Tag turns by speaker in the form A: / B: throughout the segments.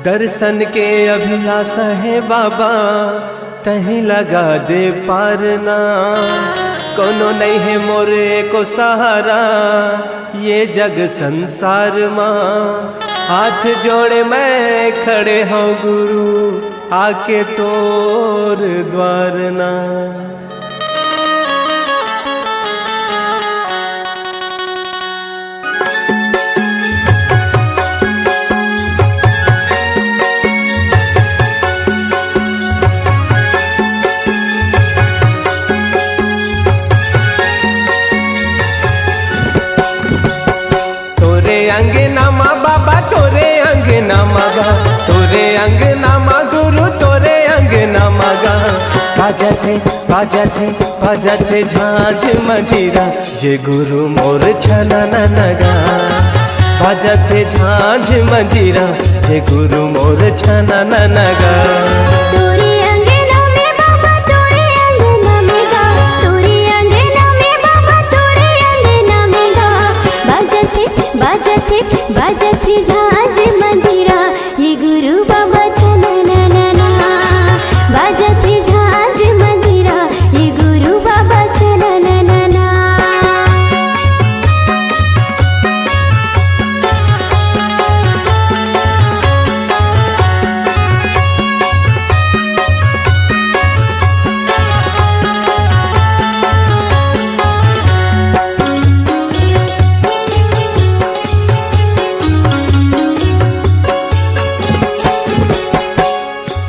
A: दर्शन के अभिलाषा है बाबा, तहीं लगा दे पारना। कोनो नहीं है मोरे को सहारा, ये जग संसार माँ। हाथ जोड़े मैं खड़े हो गुरु, आके तोर द्वार ना। अंगनामा बाबा तोरे अंगनामा गा, तोरे अंगनामा गुरु तोरे अंगनामा गा। बाजते झांझ मंजीरा, ये गुरु मोर छनन नगा। बाजते झांझ मंजीरा, ये गुरु मोर छनन नगा।
B: बाजते झांझ मंजीरा, ये गुरु बाबा छनननना। बाजते झांझ मंजीरा, ये गुरु बाबा छनननना।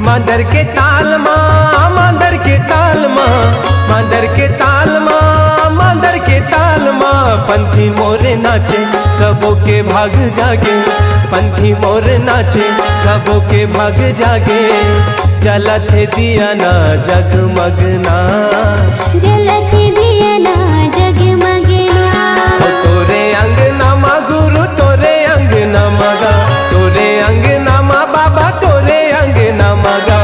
A: मांदर के ताल माँ, मांदर के ताल माँ, मांदर के ताल माँ, मांदर के ताल माँ। पंथी मोरे नाचे सबों के भाग जागे, पंथी मोरे नाचे सबों के भाग जागे। जलत दिया ना जगमगना,
B: जलत दिया ना जगमगना।
A: तोरे अंगनामा गुरु तोरे अंगनामा गा, तोरे अंगनामा बाबा तोरे अंगनामा गा।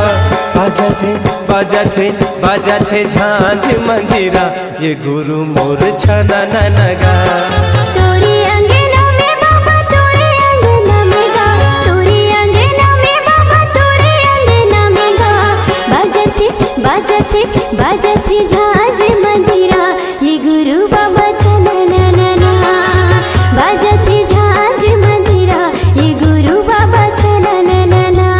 A: बाजते झांझ मंजीरा, ये गुरु मोर छनन गा।
B: तोरे अंगना में बाबा तोरे अंगना में गा, तोरे अंगना में बाबा तोरे अंगना में गा। बाजते झांझ मंजीरा, ये गुरु बाबा छनननना। बाजते झांझ मंजीरा, ये गुरु बाबा छनननना।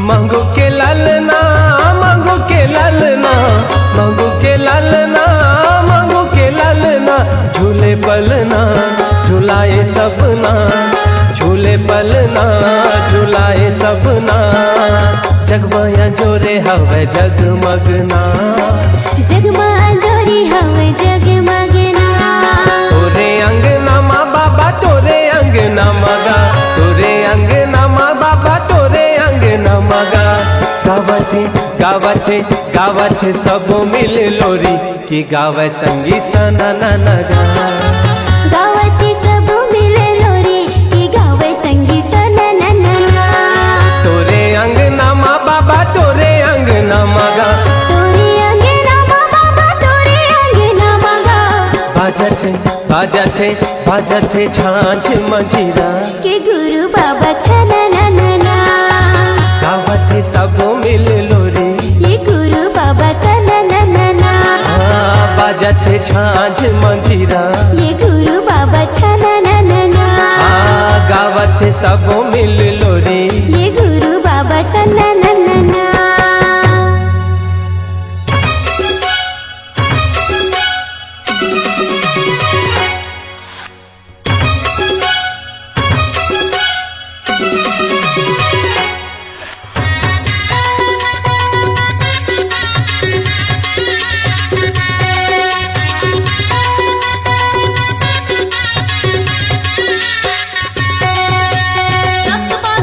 A: मांगो के ललना, मांगो के ललना, मांगो के ललना, मांगो के ललना। झूले पलना झुलाए सबना, झूले पलना झुलाए सबना। जगमाया जोरे हवे जगमगना,
B: जगमा जोरी हवे जगमगना।
A: तोरे अंगनामा बाबा तोरे अंगनामा गा, तोरे अंगनामा बाबा तोरे अंगनामा गा। गावथे सब मिल लोरी, की गावे संगी सनन गा।
B: गावते सब मिले लोरी, की गावे संगी सनननना।
A: तोरे अंगनामा बाबा तोरे अंगनामा गा,
B: तोरे अंगनामा बाबा तोरे अंगनामा गा।
A: बाजते झांझ मंजीरा,
B: के गुरु बाबा छनननना।
A: गावथे सब मिल लोरी,
B: ये गुरु बाबा सनननना।
A: बाजते झांझ मंजीरा,
B: ये गुरु बाबा छनननना।
A: गावथे सब मिल लोरी,
B: ये गुरु बाबा सनननना।
C: सतबा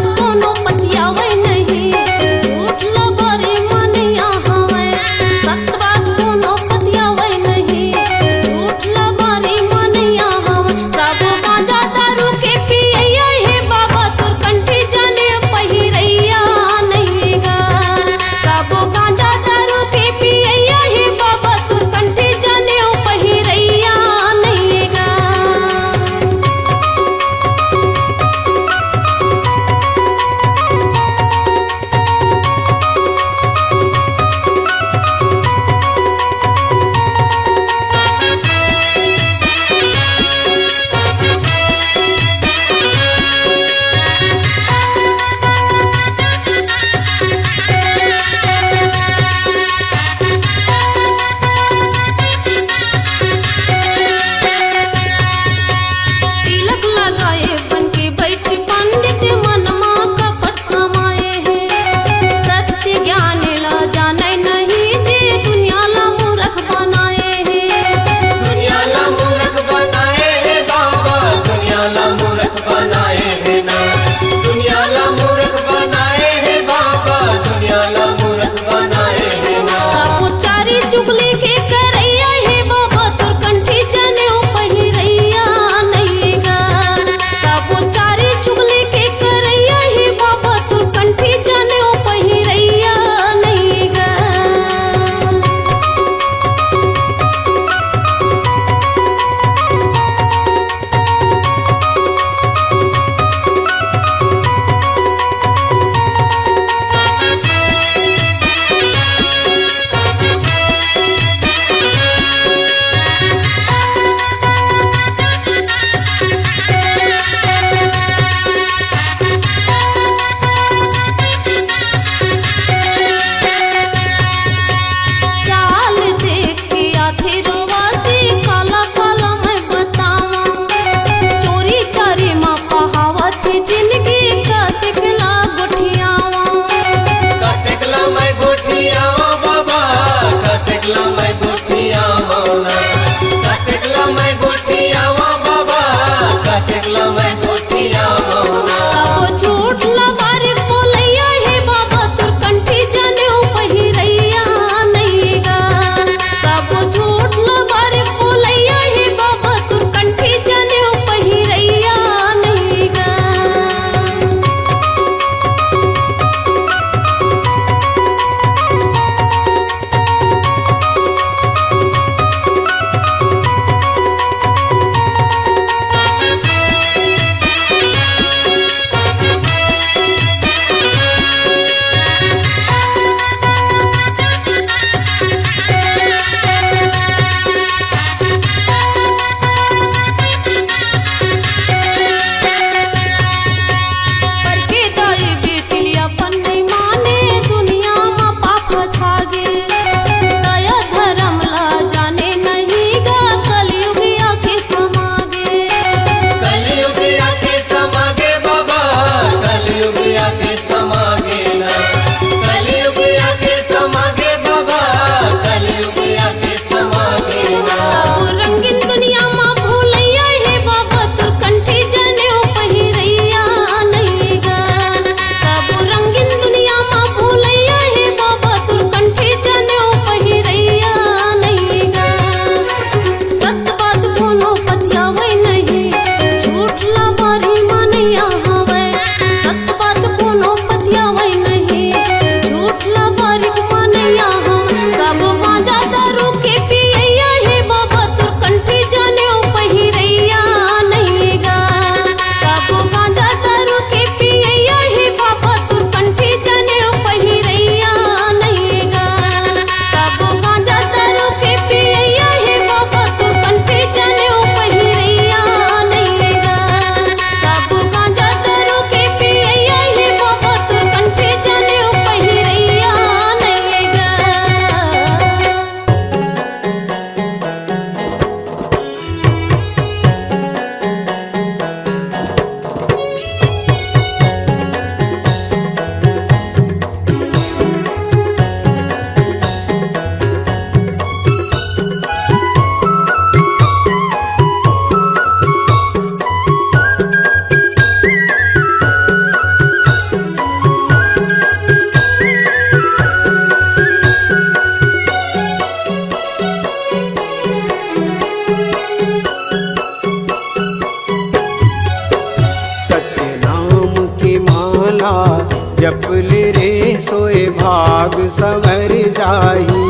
C: सवर जाही।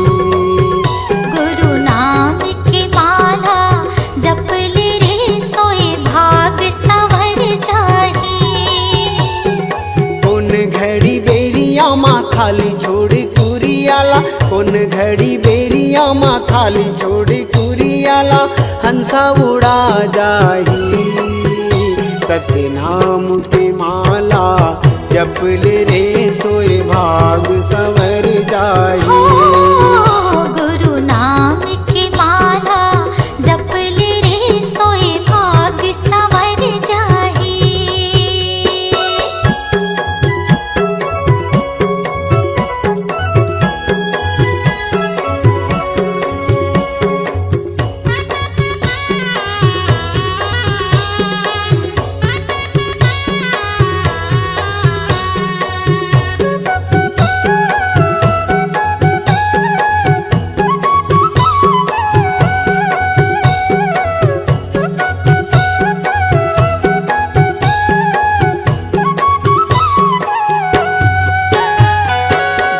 B: गुरु नाम की माला जप ले रे सोए भाग सवर जाही।
C: कौन घड़ी बेरिया माँ खाली छोड़ कुरियाला, कौन घड़ी बेरिया माँ खाली छोड़ कुरियाला, हंसा उड़ा जाही। सतनाम की माला जप ले रे सोए भाग सवर जाही।
B: गुरु नाम की माला जप ले रे सोए भाग सवर जाही।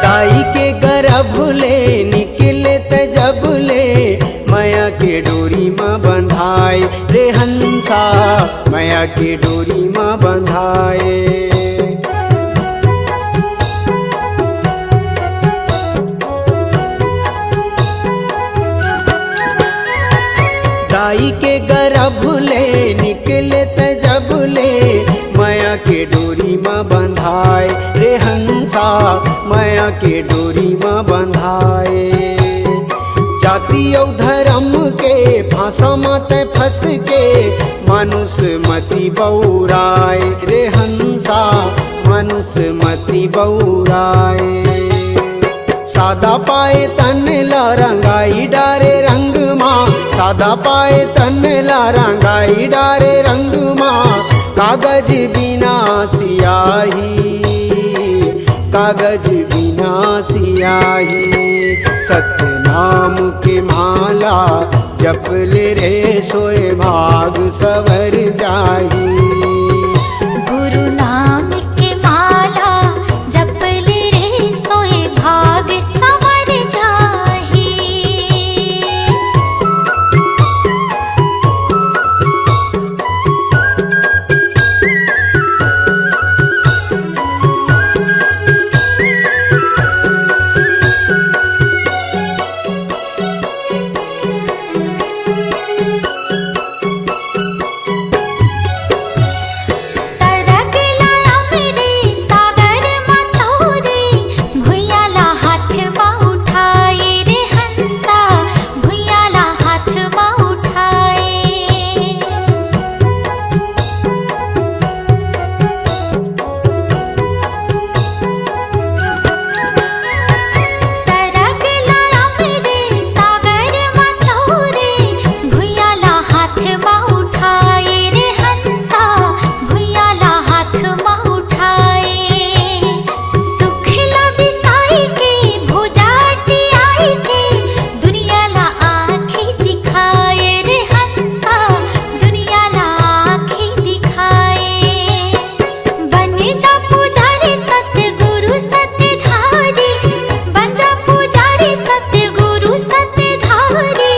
C: दाई के गर्भ ले निकले त जब ले, माया के डोरी माँ बंधाए रे हंसा, माया के डोरी माँ बंधाए। दाई के गर्भ ले निकले त जब ले, माया के डोरी माँ बंधाए रे हंसा, माया के डोरी माँ बंधाए। जाति और धर्म के फांसा मत फंस के, मानुष मति बौराए रे हंसा, मानुष मति बौराए। सादा पाए तन ला रंगाई डारे रंग माँ, सादा पाए तन ला रंगाई डारे रंग माँ, कागज बिना सियाही, कागज बिना सियाही। सतनाम के माला जप ले रे सोए भाग सवर जाही।
B: गुरु नाम की माला जप ले रे सोए भाग सवर जाही। सरग लाया मेरे सागर मतोरे, भुयाला हाथ बा उठाए रे हंसा, भुयाला हाथ बा उठाए। सरग लाया मेरे सागर मतोरे, भुयाला हाथ बा उठाए रे हंसा, भुयाला हाथ बा उठाए। सुखला बिसाई के भुजाटी आई के, दुनियाला आँखें दिखाए रे हंसा, दुनियाला आँखें दिखाए। बन जा पुजारी सतगुरु सतधारी, बन जा पुजारी सतगुरु सतधारी,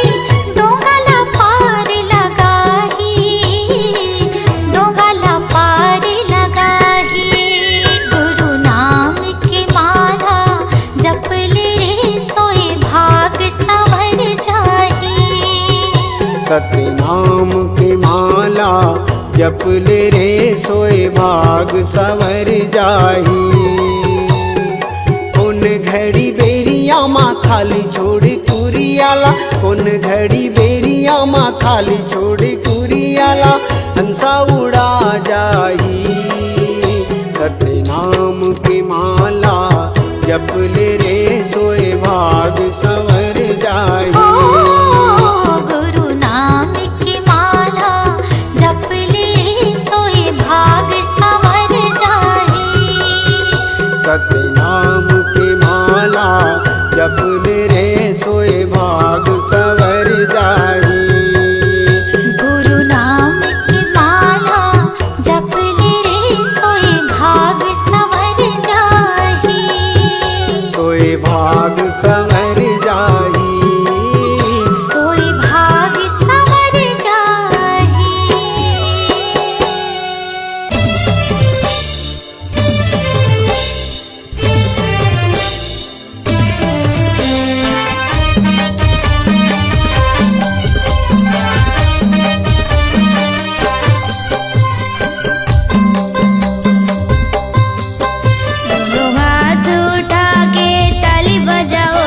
B: डोंगाला पार लगाही, डोंगाला पार लगाही। गुरु नाम की माला जप ले रे सोए भाग सवर जाही।
C: सतनाम के माला जप ले रे सोए भाग सवर जाही। कौन घड़ी बेरिया माँ खाली छोड़ कुरियाला, कौन घड़ी बेरिया माँ खाली छोड़ कुरियाला, हंसा उड़ा जाही। सतनाम की माला जप ले रे सोए भाग सवर जाही।
B: गुरु नाम की माला जप ले सोए भाग सवर जाही।
C: सतनाम की माला जप ले रे सोए भाग सवर जाही।
B: गुरु नाम की माला जप ले रे सोए भाग सवर जाही।
C: सोए भाग संवर जाई।
B: सोई भाग संवर जाहि। दोनों हाथ उठा के ताली बजाओ,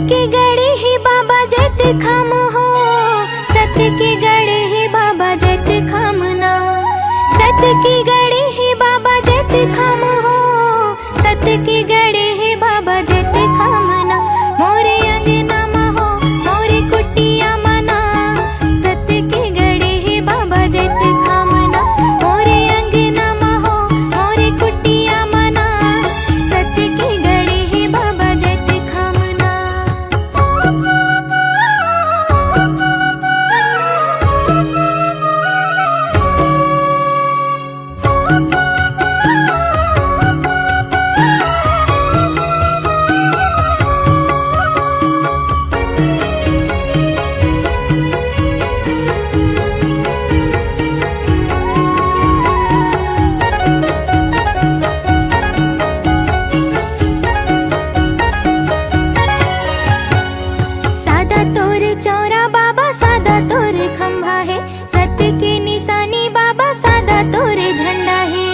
B: के गड़े ही बाबा जत खम हो, सत के गड़े ही बाबा जत खम ना, सत के गड़े ही बाबा जत खम हो, सत के गड़े ही बाबा जत खम ना। मोरे अंगना महो मोरे कुटिया मना, सत के गड़े ही बाबा जत खम ना। मोरे अंगना महो मोरे कुटिया मना, सत के गड़े ही बाबा जत खम ना। सादा तोर चौरा बाबा सादा तोर खंभा है, सत्य की निशानी बाबा सादा तोर झंडा है।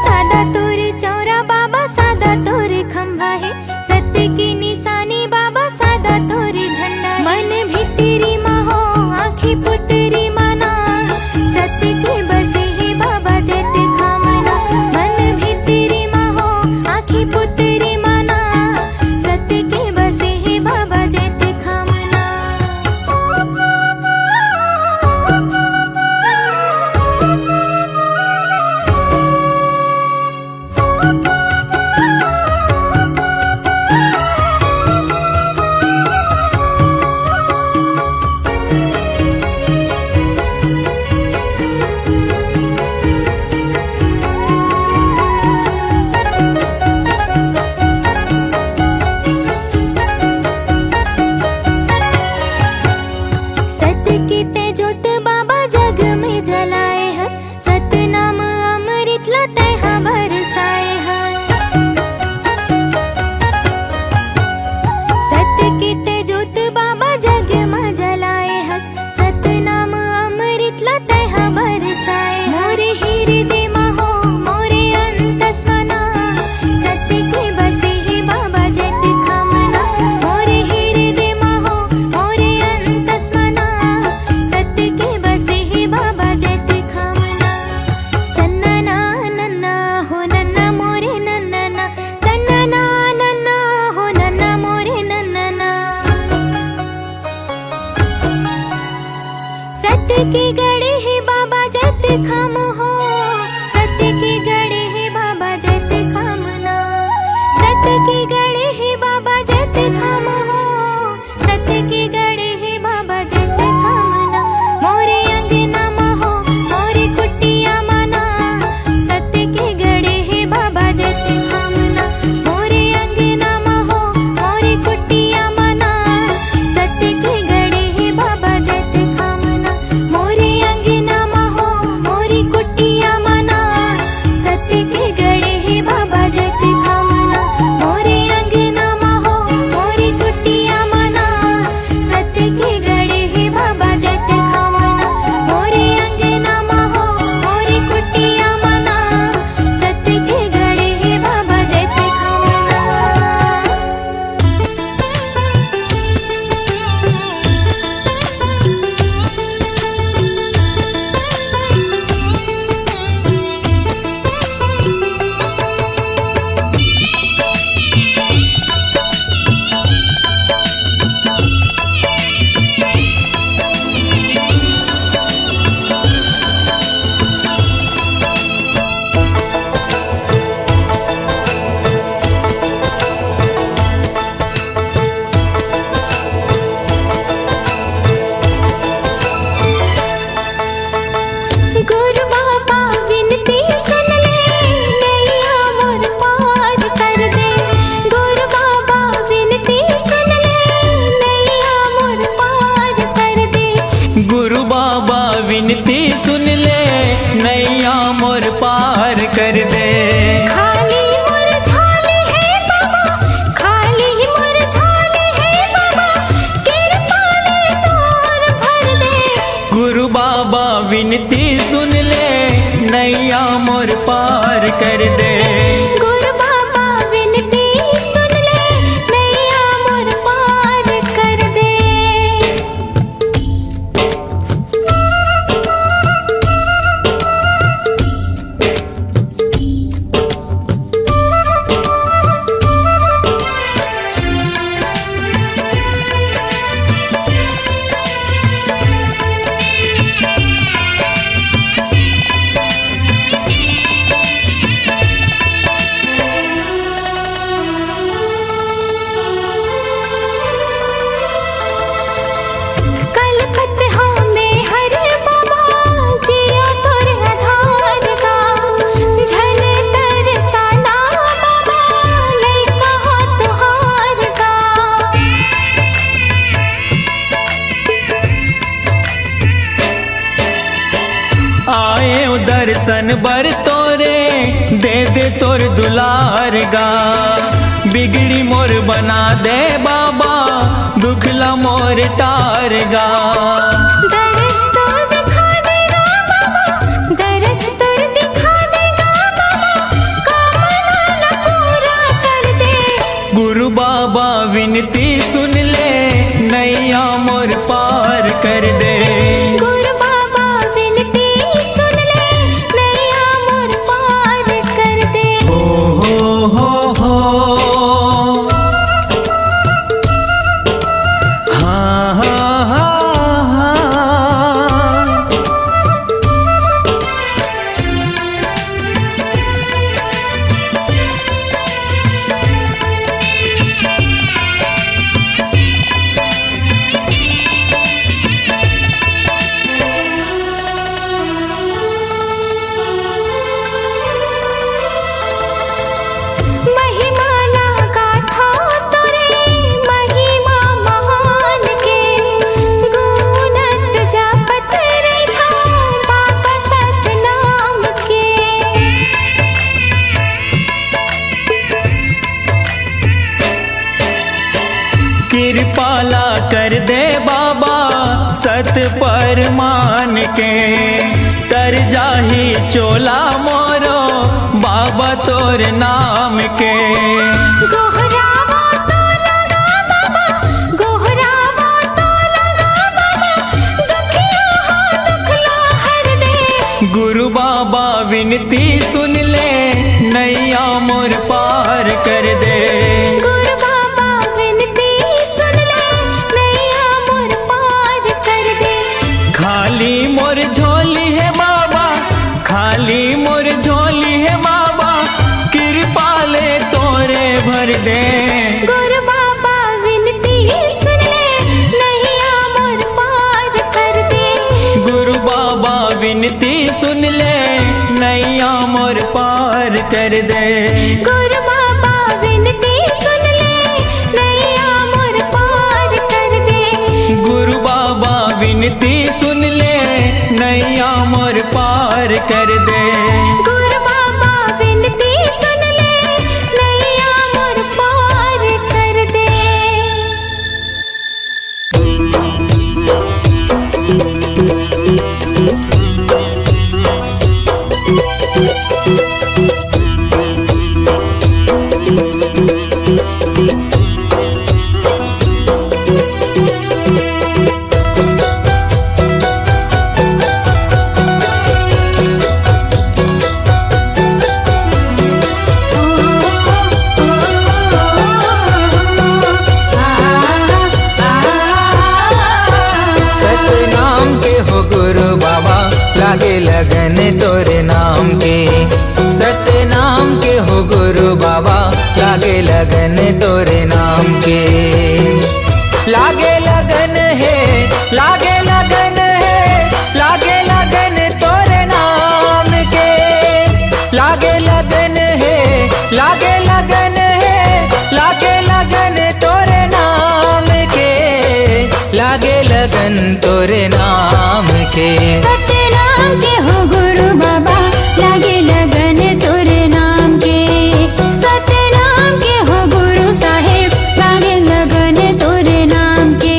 B: सादा तोर चौरा बाबा सादा तोर खंभा है, सत्य की निशानी बाबा सादा तोर झंडा है। मन भितरी महो आँखी पुतरी मना, सत्य के बसे ही बाबा जत खामना। मन भितरी महो आँखी पुतरी मना, सत्य के बसे ही बाबा जत खामना। सत्य की तेजोत बाबा जग में जलाए हस, सत्य नाम अमृत लते हाँ बरसाए हस। सत्य की तेजोत बाबा जग में जलाए हस, सत्य नाम अमृत लते हाँ बरसाए। मोरे हृदय महो मोरे अंतस्मना, सत्य के बसे ही बाबा जत खामना। मोरे हृदय महो मोरे अंतस्मना, सत्य के बसे ही बाबा जत खामना। सन्नना नन्ना हो नन्ना मोरे नन्ना, सन्नना नन्ना हो नन्ना मोरे नन्ना। सत्य के गड़े ही बाबा जत खाम हो, सत्य के गड़े ही बाबा जत खामना। सत्य के गड़े ही बाबा जत खाम हो, सत्य के गड़े ही बाबा जत खामना। मोरे अंगना महो मोरे कुटिया मना, सत्य के गड़े ही बाबा जत खामना। मोरे अंगना महो मोरे कुटिया मना, सत्य के गड़े ही बाबा जत खामना। मोरे अंगना महो मोरी कुटिया मना, सत्य के गड़े ही बाबा जत खामना। मोरे अंगना महो मोरी कुटिया मना, सत्य के गड़े ही बाबा जत खामना। मोरे अंगना महो मोरी कुटिया मना, सत्य के गड़े ही बाबा जत खामना। गुरु बाबा विनती सुन ले, नैया मोर पार कर दे। गुरु बाबा विनती सुन ले, नैया मोर पार कर दे।
D: गुरु बाबा विनती सुन ले, नैया मोर पार कर दे।
B: खाली मोर झाले है बाबा, खाली मोर झाले है बाबा, कृपा ले तोर भर दे।
D: गुरु बाबा विनती सुन ले, नैया मोर पार कर दे।
B: गुरु बाबा विनती
D: भर तोरे दे दे तोर दुलार गा। बिगड़ी मोर बना दे बाबा दुखला मोर टार गा।
B: दरस तो दिखा देगा बाबा, दरस तो दिखा देगा बाबा, कामना पूरा कर दे।
D: गुरु बाबा विनती सुन ले नैया मोर पार कर दे।
B: गुरु बाबा विनती सुन ले, नैया मोर पार कर दे।
D: हो हाँ हाँ हाँ हाँ।
B: महिमाला गाथा तोरे महिमा महान के, गुणत जपत रहा बाबा सतनाम के।
D: कृपाला कर दे बाबा सत पर मान के। तर जाही चोला मोरो बाबा तोर नाम के।
B: गोहरावा तो लगा बाबा, गोहरावा तो लगा बाबा, दुखिया हो दुखला हर दे।
D: गुरु बाबा विनती सुन ले नैया मोर पार कर दे।
B: गुरु बाबा विनती सुन ले, नैया मोर पार कर दे।
D: खाली मोर झोली है बाबा, खाली मोर झोली है बाबा, कृपा ले तोरे भर दे।
B: गुरु बाबा विनती सुन ले, नैया मोर पार कर दे।
D: गुरु बाबा विनती सुन ले नैया मोर पार कर दे।
B: गुरु बाबा विनती सुन ले, नैया मोर पार कर दे।
D: गुरु बाबा विनती सुन ले नैया मोर पार कर दे।
B: गुरु बाबा विनती सुन ले, नैया मोर पार कर दे।
C: सतनाम के हो गुरु बाबा लागे लगन तोरे नाम के। सतनाम के हो गुरु बाबा लागे लगन तोरे नाम के। लागे लगन है, लागे लगन है, लागे लगन तोरे नाम के। लागे लगन है, लागे लगन है, लागे लगन तोरे नाम के। लागे लगन तोरे नाम के।
B: सतनाम के हो गुरु बाबा लागे लगन तोरे नाम के। सतनाम के हो गुरु साहेब लागे लगन तोरे नाम के।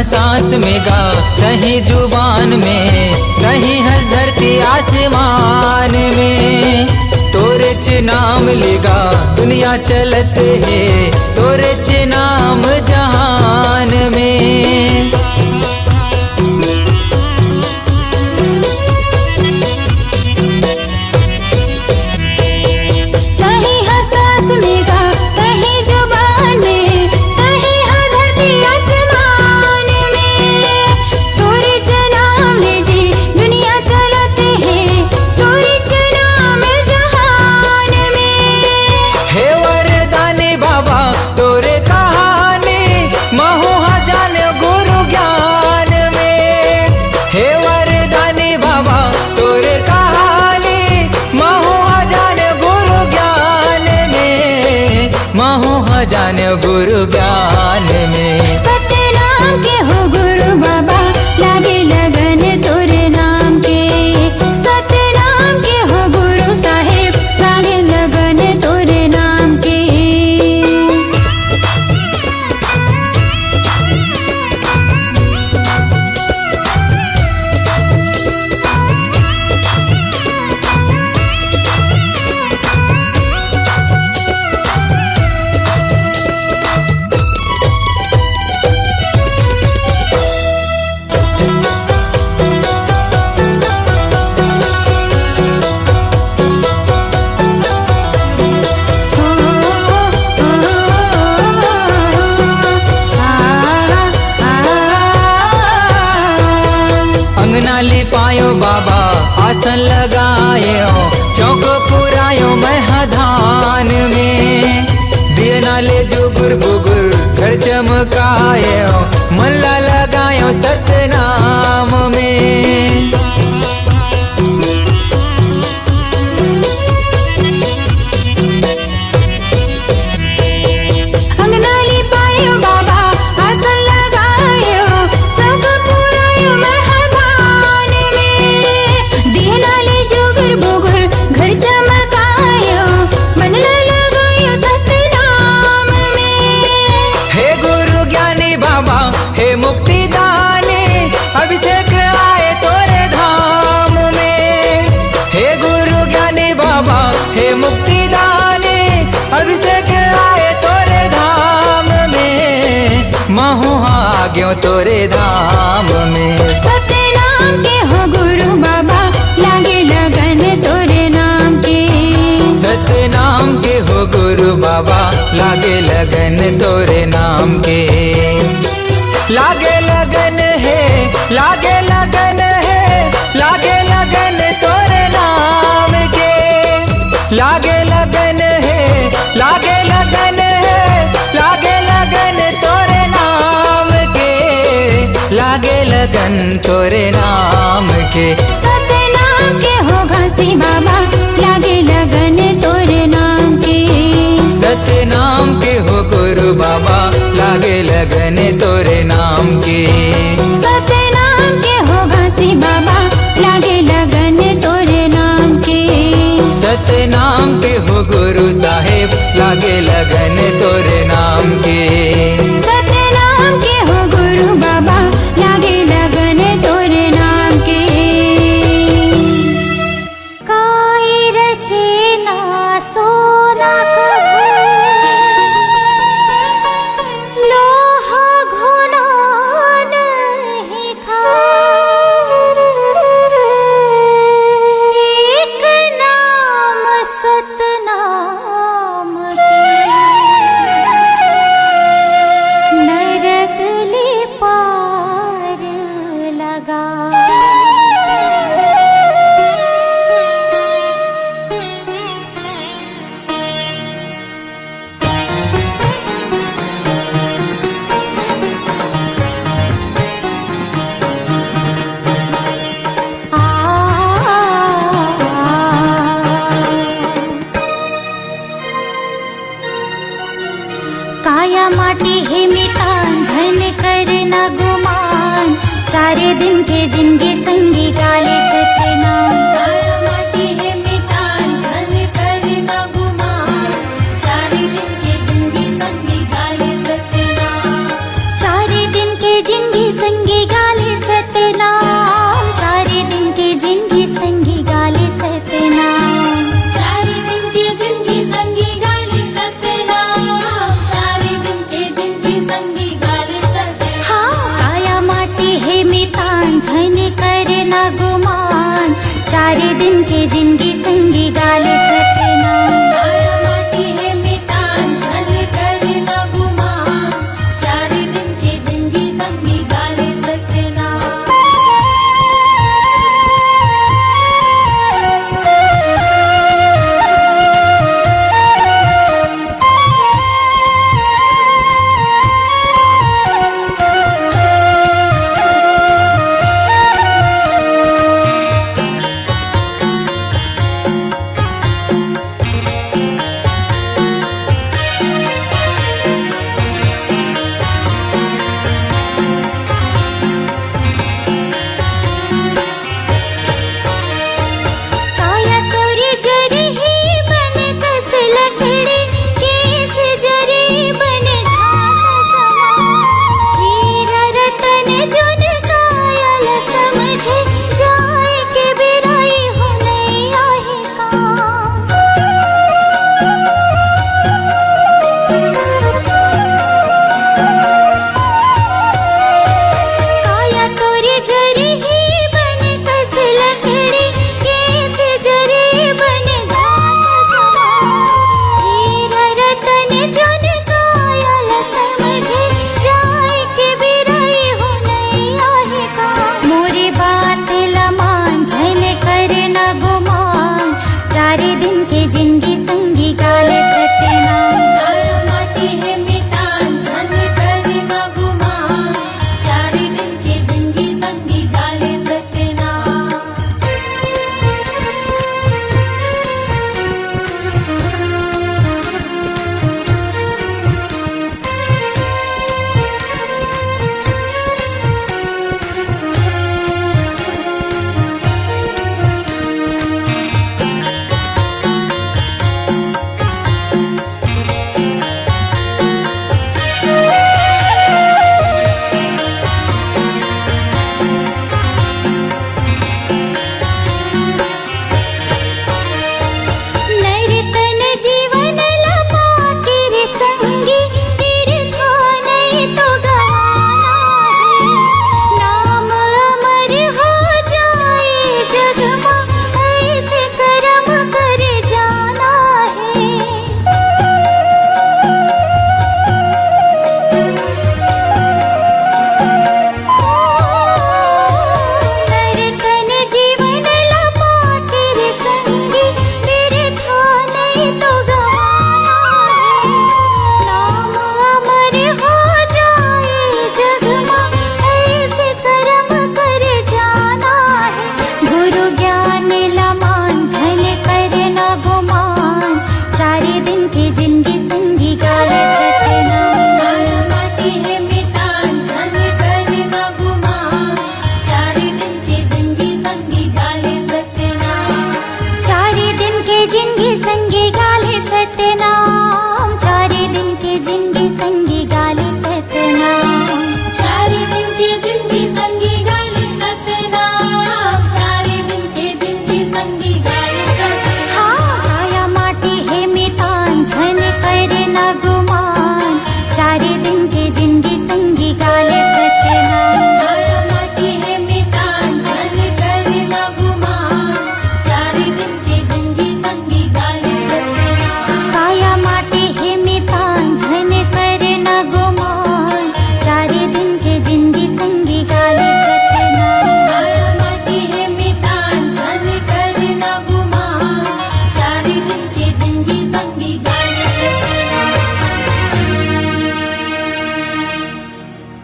C: सांस में गा, कहीं जुबान में, कहीं हंस धरती आसमान में। तोरे च नाम लेगा दुनिया चलत है, तोरे च नाम जहान में।
B: कहीं हंस में गा, कहीं जुबान में, कहीं हंस धरती
D: गुरु ज्ञान में।
B: सतनाम के हो गुरु बाबा लागे लगन तोरे नाम के। सतनाम के हो गुरु साहेब लागे लगन तोरे नाम के।
D: अंगना लिपायो बाबा आसन लगायो, चौक पुरायो महधान में। दिए नाले जुगुर बुगुर घर चमकायो, मल्ला लगायो सतनाम में।
B: अंगना लिपायो बाबा आसन लगायो, चौक पुरायो महधान में। दिए नाले जुगुर बुगुर घर चमकायो, मनला लगायो सतनाम में।
D: हे गुरु ज्ञानी बाबा हे मुक्ति दानी, अभिषेक आए तोरे धाम में। हे गुरु ज्ञानी बाबा हे मुक्ति दानी, अभिषेक आए तोरे धाम में। महू आग्यो तोरे धाम में।
B: सतनाम के हो गुरु बाबा लागे लगन तोरे नाम के।
D: सतनाम के हो गुरु बाबा लागे लगन तोरे नाम के। लागे लगन है, लागे लगन है, लागे लगन तोरे नाम के। लागे लगन है, लागे लगन है, लागे लगन तोरे नाम के। लागे लगन तोरे नाम के।
B: सतनाम के हो घासी बाबा लागे लगन तोरे नाम के।
D: सतनाम के हो गुरु बाबा लागे लगन तोरे नाम के।
B: सतनाम के हो घासी बाबा लागे लगन तोरे नाम के।
D: सतनाम के हो गुरु साहेब लागे लगन तोरे नाम के।
B: सतनाम के हो गुरु बाबा लागे लगन तोरे नाम के। काई रचे ना सोना कभू, लोहा घुना नहीं खाए। एक नाम सतनाम के, नरक ले पार लगा। काया माटी है मितान झन कर न गुमान, चारे दिन के जिंदगी संगी गाले सतनाम। काया माटी है मितान झन कर न गुमान, चारे दिन के जिंदगी संगी गाले सतनाम। चारे दिन के जिंदगी संगी गाले सतनाम। चारे दिन के जिंदगी संगी गाले सतनाम। चारे दिन के जिंदगी संगी गाले सतनाम। चारे दिन के जिंदगी संगी गाले सतनाम। हाँ काया माटी है मितान झन कर न गुमान, चारे दिन के